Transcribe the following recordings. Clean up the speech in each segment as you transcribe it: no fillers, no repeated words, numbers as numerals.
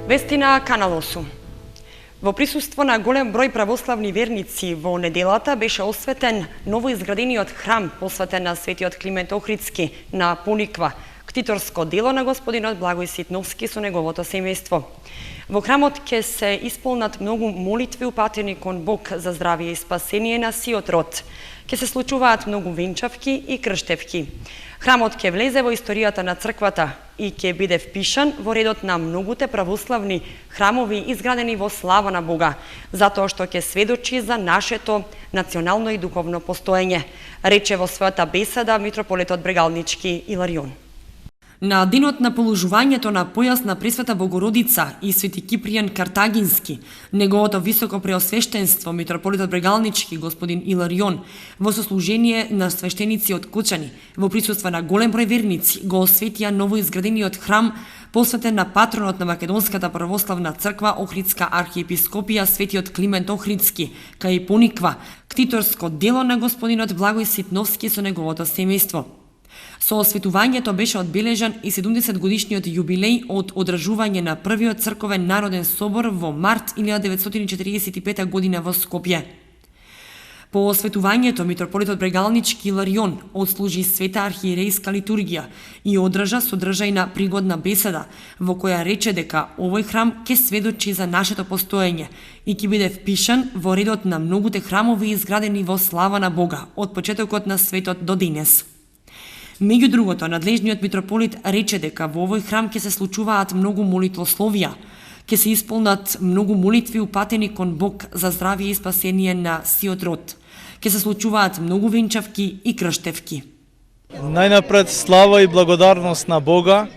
Вести на Канал 8. Во присуство на голем број православни верници во неделата беше осветен новоизградениот храм посветен на светиот Климент Охридски на Пониква, ктиторско дело на господинот Благој Ситновски со неговото семејство. Во храмот ќе се исполнат многу молитви упатени кон Бог за здравје и спасение на сиот род. Ќе се случуваат многу венчавки и крштевки. Храмот ќе влезе во историјата на црквата и ќе биде впишан во редот на многуте православни храмови изградени во слава на Бога, затоа што ќе сведочи за нашето национално и духовно постоење, рече во својата беседа митрополитот Брегалнички Иларион. На денот на положувањето на појас на Пресвета Богородица и Свети Кипријан Картагински, неговото високо преосвештенство митрополитот Брегалнички господин Иларион во сослужение на свештеници од Кочани во присуство на голем број верници го осветија новоизградениот храм посветен на патронот на Македонската православна црква Охридска архиепископија светиот Климент Охридски, кај Пониква, ктиторско дело на господинот Благој Ситновски со неговото семејство. Со осветувањето беше одбележан и 70 годишниот јубилеј од одржување на првиот црковен народен собор во март 1945 година во Скопје. По осветувањето митрополитот Брегалнички Иларион отслужи света архиерејска литургија и одржа содржајна пригодна беседа во која рече дека овој храм ќе сведочи за нашето постоење и ќе биде впишан во редот на многуте храмови изградени во слава на Бога од почетокот на светот до денес. Меѓу другото, надлежниот митрополит рече дека во овој храм ќе се случуваат многу молитвословија, ќе се исполнат многу молитви упатени кон Бог за здравје и спасение на сиот род. Ќе се случуваат многу венчавки и крштевки. Најнапред слава и благодарност на Бога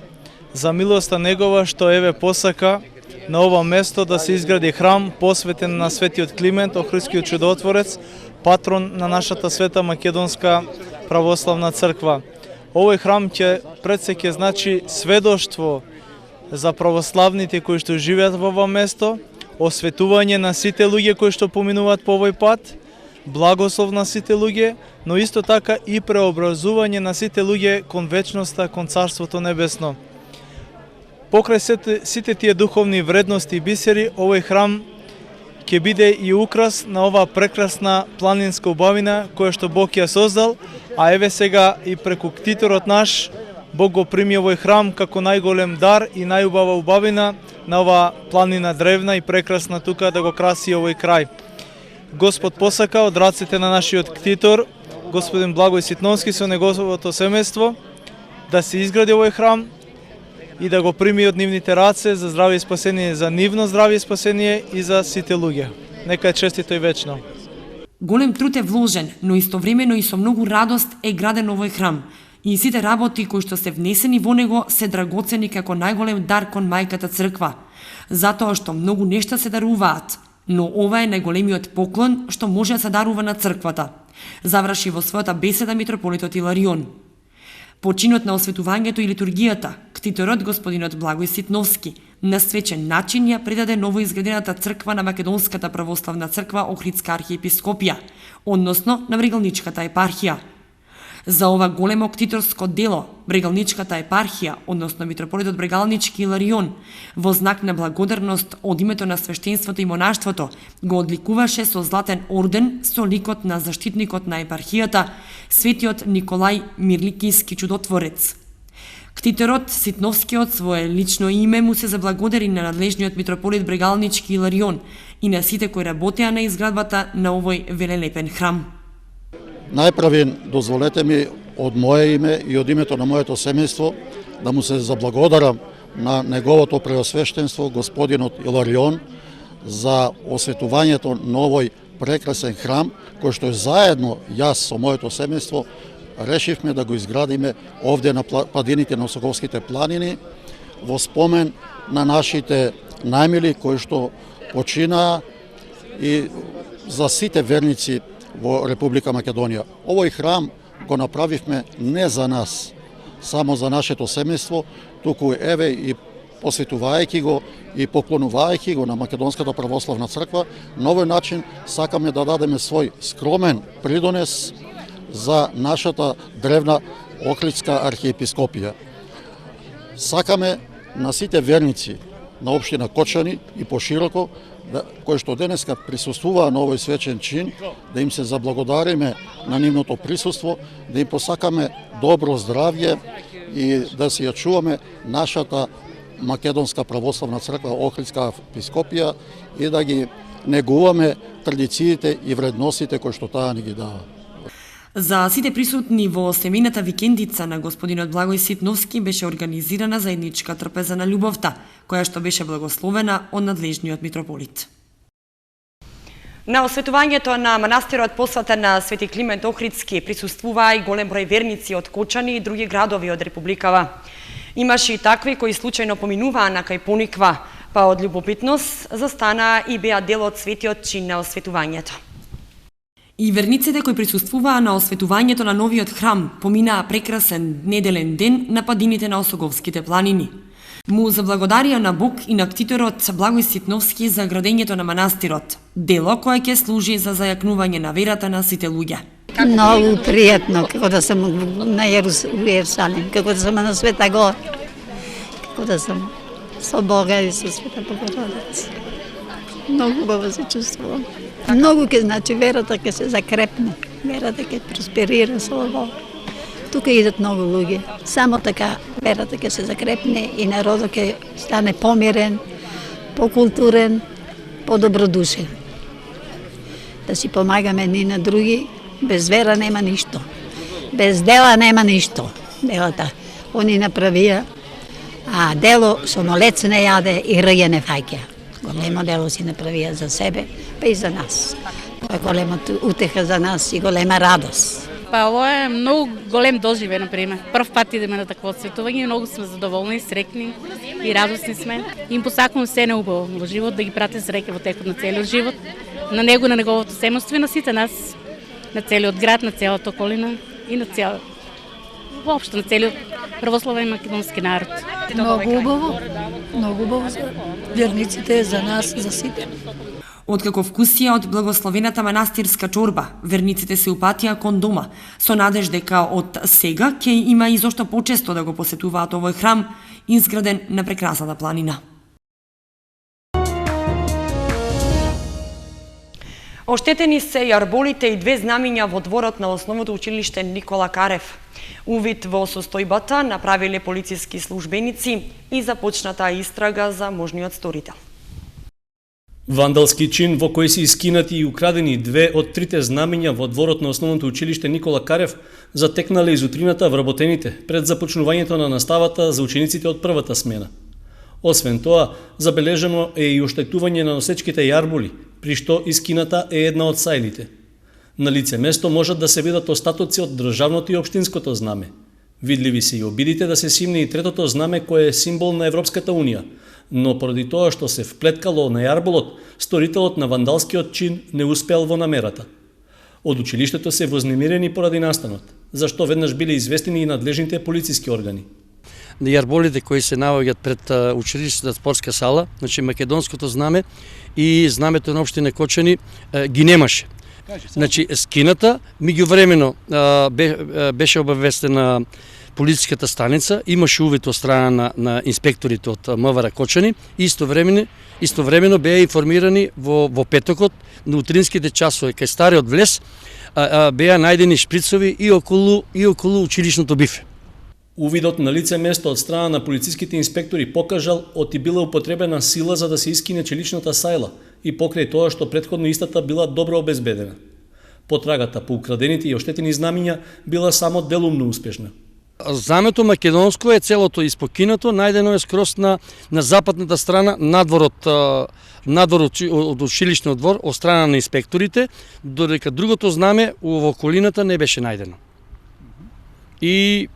за милоста негова што еве посака на ова место да се изгради храм посветен на светиот Климент Охридскиот чудотворец, патрон на нашата света Македонска православна црква. Овој храм пред се ќе значи сведоштво за православните кои што живеат во ова место, осветување на сите луѓе кои што поминуваат по овој пат, благослов на сите луѓе, но исто така и преобразување на сите луѓе кон вечноста, кон Царството Небесно. Покрај сите тие духовни вредности и бисери, овој храм ќе биде и украс на оваа прекрасна планинска убавина која што Бог ја создал, а еве сега и преку ктиторот наш Бог го прими овој храм како најголем дар и најубава убавина на оваа планина древна и прекрасна тука да го краси овој крај. Господ посака од рацете на нашиот ктитор, господин Благој Ситновски со неговото семејство, да се изгради овој храм и да го прими од нивните раце за здравје и спасение, за нивно здравје и спасение и за сите луѓе. Нека е честито и вечно. Голем труд е вложен, но истовремено и со многу радост е граден овој храм. И сите работи кои што се внесени во него се драгоцени како најголем дар кон мајката црква, затоа што многу нешта се даруваат, но ова е најголемиот поклон што може да се дарува на црквата, заврши во својата беседа митрополитот Иларион. Починот на осветувањето и литургијата, ктиторот господинот Благој Ситновски на свечен начин ја предаде новоизградената црква на Македонската православна црква Охридска архиепископија, односно на Брегалничката епархија. За ова големо ктиторско дело, Брегалничката епархија, односно митрополитот Брегалнички Иларион, во знак на благодарност од името на свештенството и монаштвото, го одликуваше со златен орден со ликот на заштитникот на епархијата, светиот Николај Мирликијски чудотворец. Ктиторот Ситновски од свое лично име му се заблагодари на надлежниот митрополит Брегалнички Иларион и на сите кои работеа на изградбата на овој велелепен храм. Најпрви дозволете ми од моје име и од името на моето семејство да му се заблагодарам на неговото преосвештенство господинот Иларион за осветувањето на овој прекрасен храм кој што заедно јас со моето семејство решивме да го изградиме овде на падините на Осоговските планини во спомен на нашите најмили кои што починаа и за сите верници во Република Македонија. Овој храм го направивме не за нас, само за нашето семејство, туку еве и посветувајќи го и поклонувајќи го на Македонската православна црква, на овој начин сакаме да дадеме свој скромен придонес за нашата древна Охридска архиепископија. Сакаме на сите верници на општина Кочани и пошироко, кои што денеска присуствуваа на овој свечен чин, да им се заблагодариме на нивното присуство, да им посакаме добро здравје и да се ја чуваме нашата Македонска православна црква, Охридска епископија и да ги негуваме традициите и вредностите кои што таа ни ги дава. За сите присутни во семејната викендица на господинот Благој Ситновски беше организирана заедничка трпеза на љубовта, која што беше благословена од надлежниот митрополит. На осветувањето на манастирот посветен на Свети Климент Охридски присуствуваа и голем број верници од Кочани и други градови од Републикава. Имаше и такви кои случајно поминуваа на кај Пониква, па од љубопитност застанаа и беа дел од светиот чин на осветувањето. И верниците кои присуствуваа на осветувањето на новиот храм поминаа прекрасен неделен ден на падините на Осоговските планини. Му заблагодарија на Бог и на ктиторот Благој Ситновски за градењето на манастирот, дело кое ќе служи за зајакнување на верата на сите луѓе. Многу пријатно, како да сум на Јерусалим, како да сум на Света Гора, како да сум со Бога и со Света Богородица. Многу убаво се чувствувам. Многу ќе значи верата ќе се закрепне, верата ќе просперира со ово. Тука идат многу луѓе. Само така верата ќе се закрепне и народот ќе стане помирен, покултурен, подобродушен. Да си помагаме ни на други. Без вера нема ништо. Без дела нема ништо. Делата они направија, а дело со молец не јаде и рѓе не фаќа. Големо дело си направија за себе, па и за нас. Тоа е голема утеха за нас и голема радост. Па ова е многу голем доживе, например. Прв пат идеме на такво осветување и многу сме задоволни, срекни и радосни сме. Им посакувам се неубаво во живот, да ги прати среќа во текот на целиот живот, на него, на неговото семејство и на сите нас, на целиот град, на целата околина и на воопшто на целиот православен македонски народ. Многу убаво за верниците, за нас, за сите. Откако вкусија од благословената манастирска чорба, верниците се упатија кон дома, со надеж дека од сега ќе има и зошто почесто да го посетуваат овој храм, изграден на прекрасната планина. Оштетени се и арболите и две знамиња во дворот на основното училиште Никола Карев. Увид во состојбата направиле полициски службеници и започната истрага за можниот сторител. Вандалски чин во кој се искинати и украдени две од трите знамиња во дворот на основното училиште Никола Карев затекнале изутрината вработените пред започнувањето на наставата за учениците од првата смена. Освен тоа, забележано е и оштетување на носечките јарболи, при што искината е една од сајлите. На лице место можат да се видат остатоци од државното и општинското знаме. Видливи се и обидите да се симне и третото знаме кое е символ на Европската Унија, но поради тоа што се вплеткало на јарболот, сторителот на вандалскиот чин не успеал во намерата. Од училиштето се вознемирени поради настанот, зашто веднаш биле известени и надлежните полициски органи. Јарболите кои се наоѓаат пред училиштната спортска сала, значи македонското знаме и знамето на општина Кочани ги немаше. Значи скината меѓувремено беше обавестена полициската станица, имаше увид од страна на инспекторите од МВР Кочани и истовремено беа информирани во петокот на утринските часови кај стариот влез беа најдени шприцови и околу училишното бифе. Увидот на лице место од страна на полициските инспектори покажал оти била употребена сила за да се искине челичната сајла и покрај тоа што претходно истата била добро обезбедена. Потрагата по украдените и оштетени знамиња била само делумно успешна. Знамето македонско е целото испокинато, најдено е скрос на западната страна надвор од училишниот двор од страна на инспекторите, додека другото знаме во околината не беше најдено. И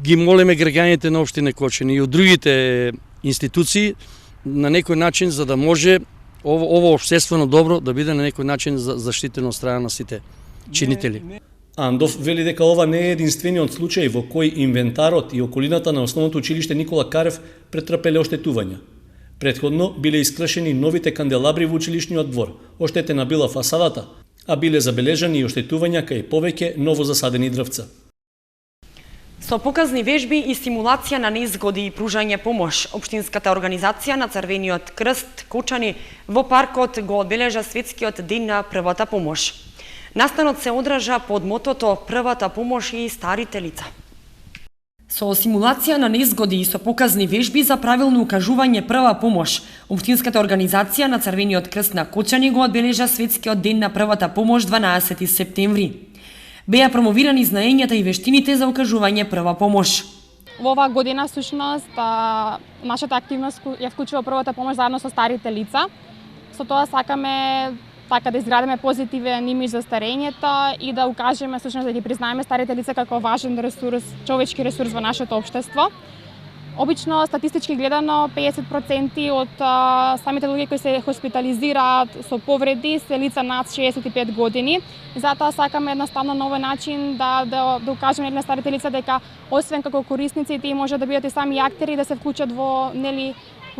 ги молиме граѓаните на општина Кочани и од другите институции на некој начин за да може ово општествено добро да биде на некој начин заштитено од страна на сите чинители. Андов вели дека ова не е единствениот случај во кој инвентарот и околината на основното училиште Никола Карев претрпеле оштетувања. Претходно биле искршени новите канделабри во училишниот двор, оштетена била фасадата, а биле забележани и оштетувања кај повеќе новозасадени дрвца. Со показни вежби и симулација на незгоди и пружање помош, Општинската организација на Црвениот крст Кочани во паркот го одбележа Светскиот ден на првата помош. Настанот се одража под мотото "Првата помош и старите лица". Со симулација на незгоди и со показни вежби за правилно укажување прва помош, Општинската организација на Црвениот крст на Кочани го одбележа Светскиот ден на првата помош 12 септември. Беа промовирани знаењата и вештините за укажување прва помош. Во оваа година, всушност, нашата активност ја вклучува првата помош заедно со старите лица. Со тоа сакаме да изградиме позитивен имидж за старењето и да укажеме, всушност, да ги признаеме старите лица како важен ресурс, човечки ресурс во нашето општество. Обично, статистички гледано, 50% од самите луѓе кои се хоспитализираат со повреди се лица над 65 години. Затоа сакаме едноставно на овој начин да укажеме на старите лица дека освен како корисници, тие може да бидат и сами актери, да се вклучат во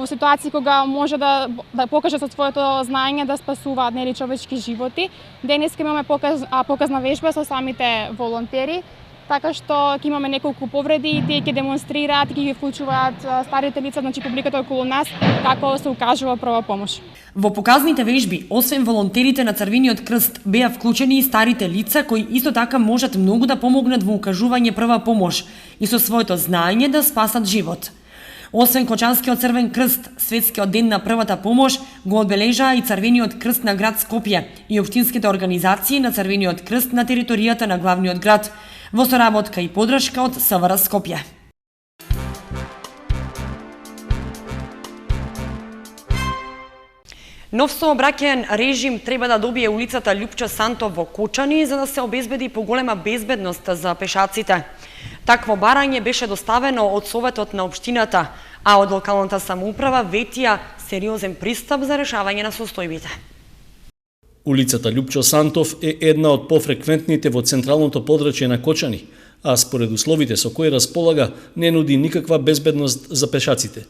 ситуации кога може да покажат со своето знаење да спасуваат човечки животи. Денеска имаме показна вежба со самите волонтери, така што ќе имаме неколку повреди и тие ќе демонстрираат и ќе ги вклучуваат старите лица, значи публиката околу нас, како се укажува прва помош. Во показните вежби, освен волонтерите на Црвениот крст, беа вклучени и старите лица кои исто така можат многу да помогнат во укажување прва помош и со своето знаење да спасат живот. Освен Кочанскиот Црвен крст, Светскиот ден на првата помош го одбележаа и Црвениот крст на град Скопје и општинските организации на Црвениот крст на територијата на главниот град, во соработка и подршка од СВР Скопје. Нов сообраќаен режим треба да добие улицата Лјупчо Сантов во Кочани за да се обезбеди поголема безбедност за пешаците. Такво барање беше доставено од Советот на општината, а од локалната самоуправа ветија сериозен пристап за решавање на состојбите. Улицата Лјупчо Сантов е една од пофреквентните во централното подрачје на Кочани, а според условите со кои располага не нуди никаква безбедност за пешаците.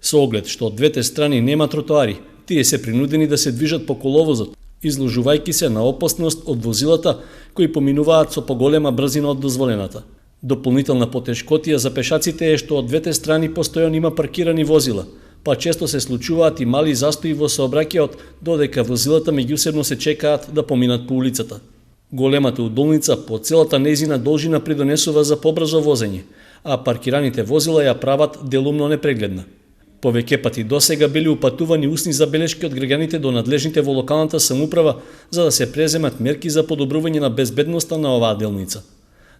Со оглед што од двете страни нема тротоари, тие се принудени да се движат по коловозот, изложувајќи се на опасност од возилата кои поминуваат со поголема брзина од дозволената. Дополнителна потешкотија за пешаците е што од двете страни постојано има паркирани возила, па често се случуваат и мали застои во сообраќајот додека возилата меѓусебно се чекаат да поминат по улицата. Големата удолница по целата нејзина должина придонесува за побрзо возење, а паркираните возила ја прават делумно непрегледна. Повеќе пати досега били упатувани устни забелешки од граѓаните до надлежните во локалната самоуправа за да се преземат мерки за подобрување на безбедноста на оваа делница.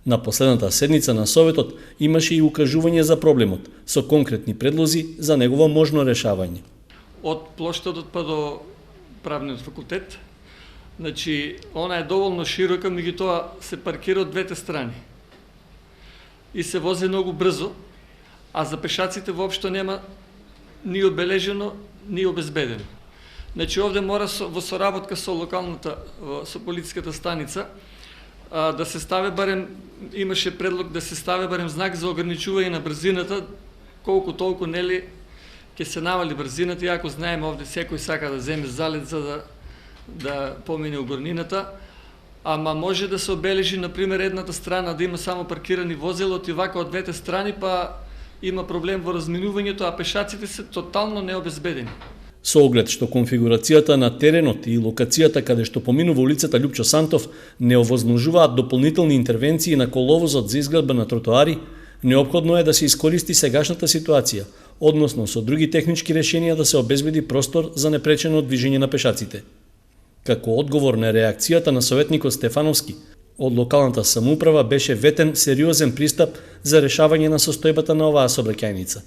На последната седница на Советот имаше и укажување за проблемот, со конкретни предлози за негово можно решавање. Од плоштадот па до правниот факултет, значи, она е доволно широка, меѓутоа се паркира од двете страни. И се вози многу брзо, а за пешаците воопшто нема ни обележено, ни обезбедено. Значи, овде мора во соработка со локалната, со полициската станица, да се стави барем, имаше предлог да се стави барем знак за ограничување на брзината, колку толку нели ќе се намали брзината, иако знаеме овде секој сака да земе залет за да помине убрнината, ама може да се обележи, например, едната страна да има само паркирани возила, и вака од двете страни, па има проблем во разминувањето, а пешаците се тотално необезбедени. Со оглед што конфигурацијата на теренот и локацијата каде што поминува улицата Лјупчо Сантов не овозможуваат дополнителни интервенции на коловозот за изградба на тротоари, неопходно е да се искористи сегашната ситуација, односно со други технички решенија да се обезбеди простор за непречено движење на пешаците. Како одговор на реакцијата на советникот Стефановски, од локалната самоуправа беше ветен сериозен пристап за решавање на состојбата на оваа сообраќајница.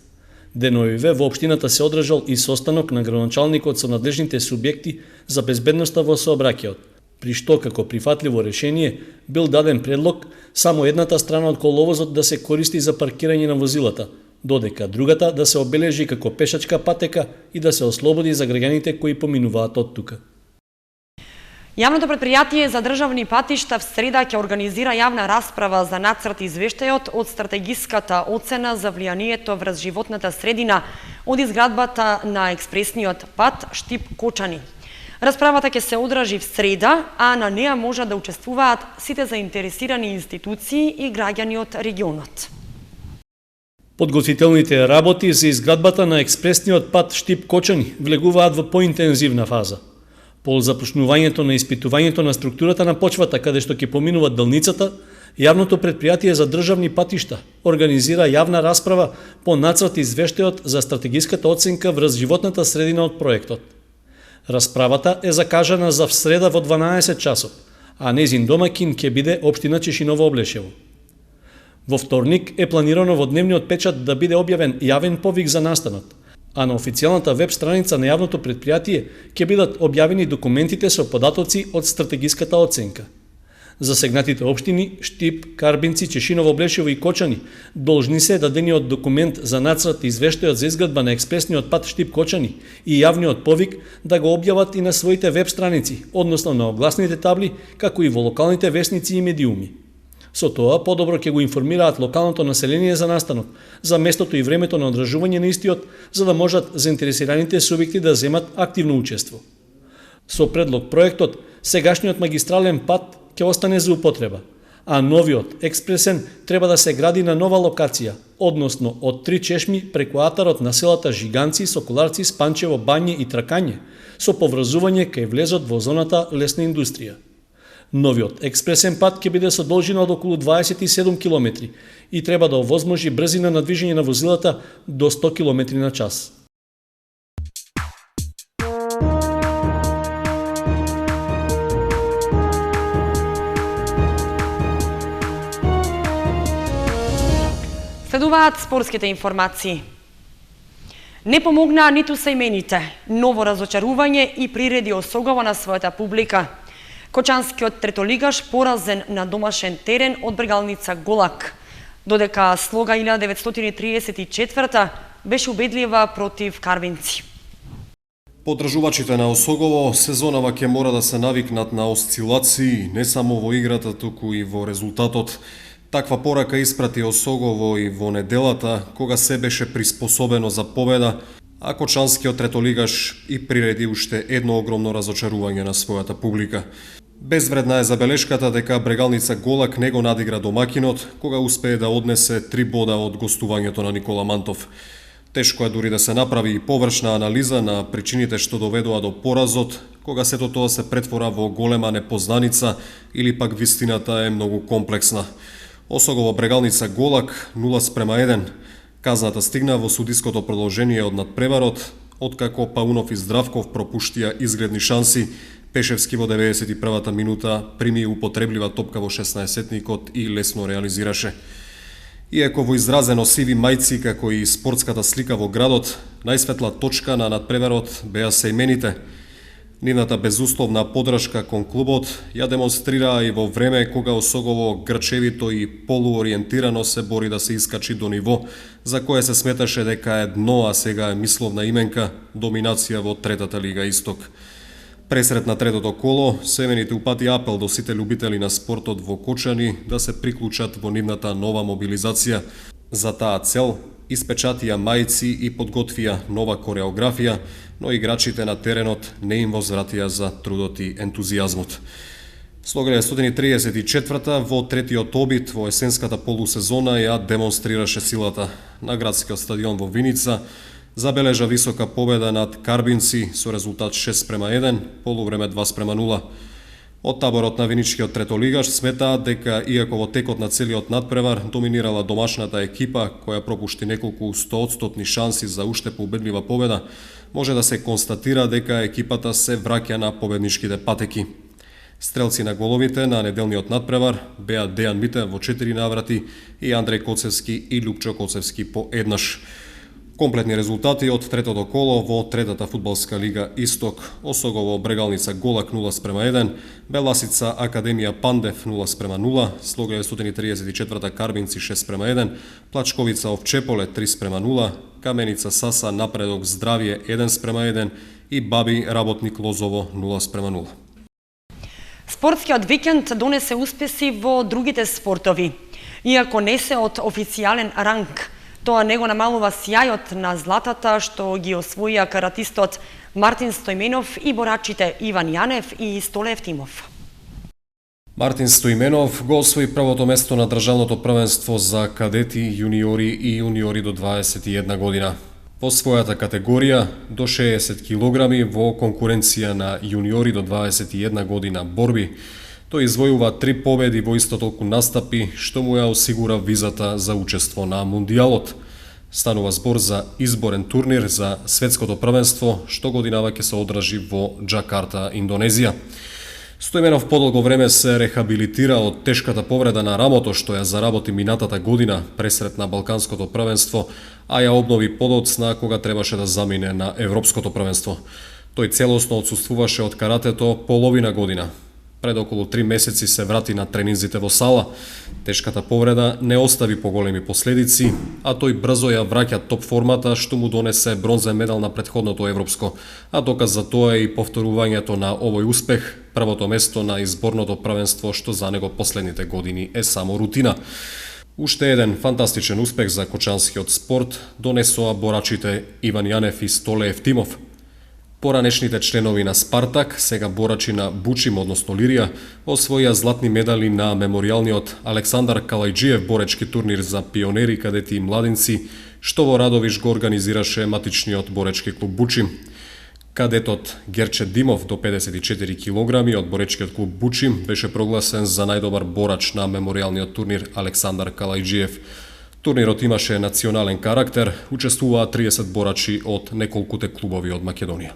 Деновиве во општината се одржал и состанок на градоначалникот со надлежните субјекти за безбедноста во сообраќајот, при што како прифатливо решение бил даден предлог само едната страна од коловозот да се користи за паркирање на возилата, додека другата да се обележи како пешачка патека и да се ослободи за граѓаните кои поминуваат од тука. Јавното претпријатие за државни патишта в среда ќе организира јавна расправа за нацрт извештајот од стратегиската оцена за влијанието врз животната средина од изградбата на експресниот пат Штип-Кочани. Расправата ќе се одржи в среда, а на неа може да учествуваат сите заинтересирани институции и граѓани од регионот. Подготвителните работи за изградбата на експресниот пат Штип-Кочани влегуваат во поинтензивна фаза. По започнувањето на испитувањето на структурата на почвата каде што ќе поминува делницата, Јавното претпријатие за државни патишта организира јавна расправа по нацрт извештајот за стратегиската оценка врз животната средина од проектот. Расправата е закажана за среда во 12 часот, а нејзин домаќин ќе биде општина Чешиново Облешево. Во вторник е планирано во дневниот печат да биде објавен јавен повик за настанот, а на официјалната веб страница на јавното претпријатие ќе бидат објавени документите со податоци од стратегиската оценка. Засегнатите општини Штип, Карбинци, Чешиново Облешево и Кочани должни се дадениот документ за нацрт извештајот за изградба на експресниот пат Штип-Кочани и јавниот повик да го објават и на своите веб страници, односно на огласните табли, како и во локалните весници и медиуми. Со тоа подобро ќе го информираат локалното население за настанот, за местото и времето на одржување на истиот, за да можат заинтересираните субјекти да земат активно учество. Со предлог проектот, сегашниот магистрален пат ќе остане за употреба, а новиот, експресен, треба да се гради на нова локација, односно од 3 чешми преку атарот на селата Жиганци, Соколарци, Спанчево, Бање и Тракање, со поврзување кај влезот во зоната лесна индустрија. Новиот експресен пат ќе биде со должина од околу 27 км и треба да овозможи брзина на движење на возилата до 100 км на час. Следуваат спортските информации. Не помогнаа ниту сејмените, ново разочарување и приреди осогова на својата публика. Кочанскиот третолигаш поразен на домашен терен од Брегалница Голак, додека слога 1934 беше убедлива против Карвинци. Подржувачите на Осогово сезонава ќе мора да се навикнат на осцилации не само во играта, туку и во резултатот. Таква порака испрати Осогово и во неделата, кога се беше приспособено за победа, а кочанскиот третолигаш и приреди уште едно огромно разочарување на својата публика. Безвредна е забелешката дека Брегалница Голак не го надигра домакинот, кога успее да однесе 3 бода од гостувањето на Никола Мантов. Тешко е дури да се направи и површна анализа на причините што доведоа до поразот, кога сето тоа се претвора во голема непознаница или пак вистината е многу комплексна. Осогово Брегалница Голак 0:1. Казната стигна во судиското продолжение од надпреварот, откако Паунов и Здравков пропуштија изгледни шанси. Пешевски во 91-та минута прими употреблива топка во 16-тникот и лесно реализираше. Иако во изразено сиви мајци, како и спортската слика во градот, најсветла точка на надпреварот беа сејмените. Нивната безусловна подршка кон клубот ја демонстрираа и во време кога Осогово грчевито и полуориентирано се бори да се искачи до ниво за кое се сметаше дека е дно, а сега е мисловна именка, доминација во третата лига Исток. Пресред на третото коло, семените упати апел до сите љубители на спортот во Кочани да се приклучат во нивната нова мобилизација. За таа цел испечатија мајци и подготвија нова кореографија, но играчите на теренот не им возвратија за трудот и ентузијазмот. Слога 1934 во третиот обид во есенската полусезона ја демонстрираше силата. На градскиот стадион во Виница забележа висока победа над Карбинци со резултат 6:1, полувреме 2:0. Од таборот на виничкиот третолигаш сметаат дека иако во текот на целиот надпревар доминирала домашната екипа која пропушти неколку 100% шанси за уште поубедлива победа, може да се констатира дека екипата се враќа на победничките патеки. Стрелци на головите на неделниот надпревар беа Дејан Митев во 4 наврати и Андреј Коцевски и Љупчо Коцевски по еднаш. Комплетни резултати од третото коло во третата фудбалска лига Исток: Осогово Брегалница Голак 0:1, Беласица Академија Пандев 0:0, Слога 1934 Карбинци 6:1, Плачковица Овчеполе 3:0, Каменица Саса Напредок Здравје 1:1 и Баби Работник Лозово 0:0. Спортскиот викенд донесе успеси во другите спортови. Иако не се од официјален ранг, Тоа не го намалува сјајот на златата што ги освоија каратистот Мартин Стојменов и борачите Иван Јанев и Столе Евтимов. Мартин Стојменов го освои првото место на државното првенство за кадети, јуниори и јуниори до 21 година. Во својата категорија до 60 килограми во конкуренција на јуниори до 21 година борби, тој извојува 3 победи во исто толку настапи, што му ја осигура визата за учество на Мундијалот. Станува збор за изборен турнир за светското првенство, што годинава ќе се одржи во Џакарта, Индонезија. Стојменов подолго време се рехабилитира од тешката повреда на рамото што ја заработи минатата година пресред на Балканското првенство, а ја обнови подоцна кога требаше да замине на Европското првенство. Тој целосно отсуствуваше од каратето половина година. Пред околу 3 месеци се врати на тренинзите во сала. Тешката повреда не остави поголеми последици, а тој брзо ја враќа топ формата што му донесе бронзен медал на претходното европско, а доказ за тоа е и повторувањето на овој успех, првото место на изборното првенство што за него последните години е само рутина. Уште еден фантастичен успех за кочанскиот спорт донесоа борачите Иван Јанев и Столе Евтимов. Поранешните членови на Спартак, сега борачи на Бучим, односно Лирија, освоија златни медали на меморијалниот Александар Калајџиев боречки турнир за пионери, кадети и младинци, што во Радовиш го организираше матичниот боречки клуб Бучим. Кадетот Герче Димов до 54 килограми од боречкиот клуб Бучим беше прогласен за најдобар борач на меморијалниот турнир Александар Калајџиев. Турнирот имаше национален карактер, учествуваа 30 борачи од неколкуте клубови од Македонија.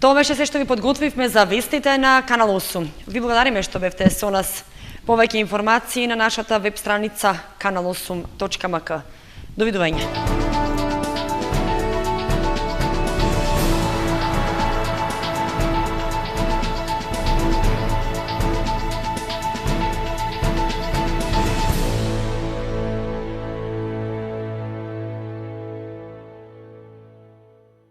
Тоа беше се што ви подготвивме за вестите на Канал 8. Ви благодариме што бевте со нас. Повеќе информации на нашата веб страница kanal8.mk. Довидување.